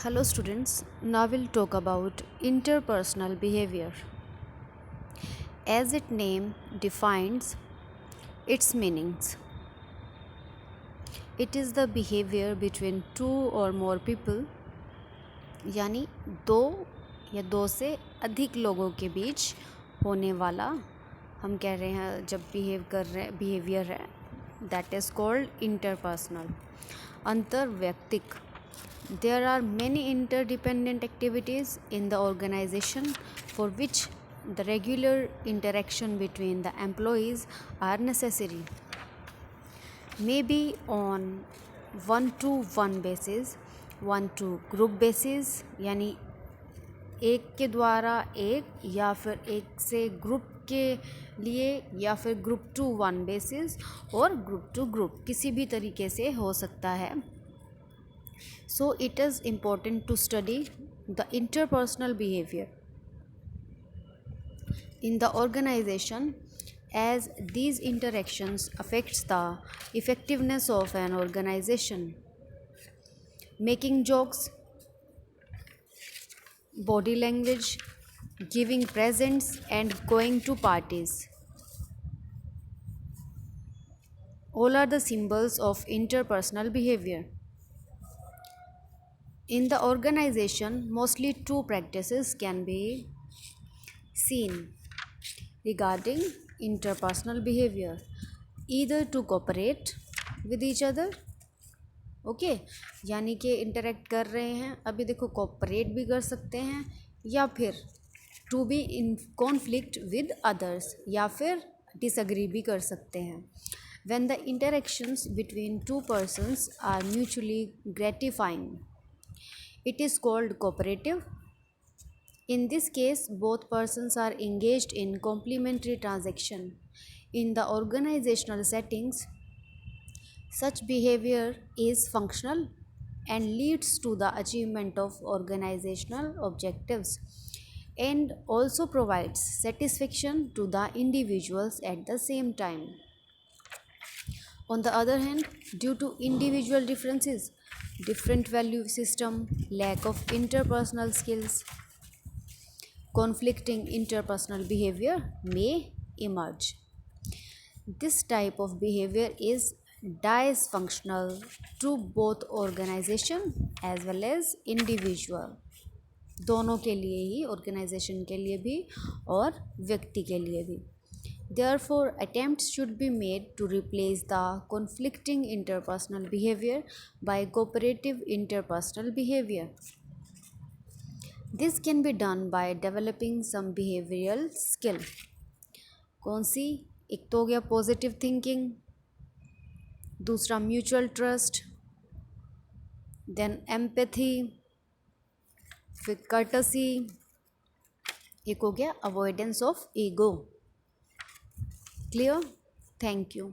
Hello students, now we'll talk about interpersonal behavior. As its name defines its meanings, it is the behavior between two or more people, यानी दो या दो से अधिक लोगों के बीच होने वाला हम कह रहे हैं जब बिहेवियर है, दैट इज़ कॉल्ड इंटरपर्सनल, अंतर्वैयक्तिक. There are many interdependent activities in the organization for which the regular interaction between the employees are necessary. Maybe on one-to-one basis, one-to-group basis, यानी एक के द्वारा एक या फिर एक से ग्रुप के लिए या फिर ग्रुप टू वन बेसिस और ग्रुप टू ग्रुप किसी भी तरीके से हो सकता है. So it is important to study the interpersonal behavior in the organization, as these interactions affects the effectiveness of an organization. Making jokes, body language, giving presents and going to parties, all are the symbols of interpersonal behavior. In the organization, mostly two practices can be seen regarding interpersonal behavior: either to cooperate with each other, okay यानी कि interact कर रहे हैं, अभी देखो cooperate भी कर सकते हैं या फिर to be in conflict with others या फिर डिसएग्री भी कर सकते हैं. When the interactions between two persons are mutually gratifying, it is called cooperative. In this case, both persons are engaged in complementary transaction. In the organizational settings, such behavior is functional and leads to the achievement of organizational objectives and also provides satisfaction to the individuals at the same time. On the other hand, due to individual differences, different value system, lack of interpersonal skills, conflicting interpersonal behavior may emerge. This type of behavior is dysfunctional to both organization as well as individual. दोनों के लिए ही, organization के लिए भी और व्यक्ति के लिए भी. Therefore, attempts should be made to replace the conflicting interpersonal behavior by cooperative interpersonal behavior. This can be done by developing some behavioral skill. कौन सी? एक तो हो गया पॉजिटिव थिंकिंग, दूसरा म्यूचुअल ट्रस्ट, देन एम्पैथी, फिर कर्टसी, एक हो गया avoidance of ego. Clear? Thank you.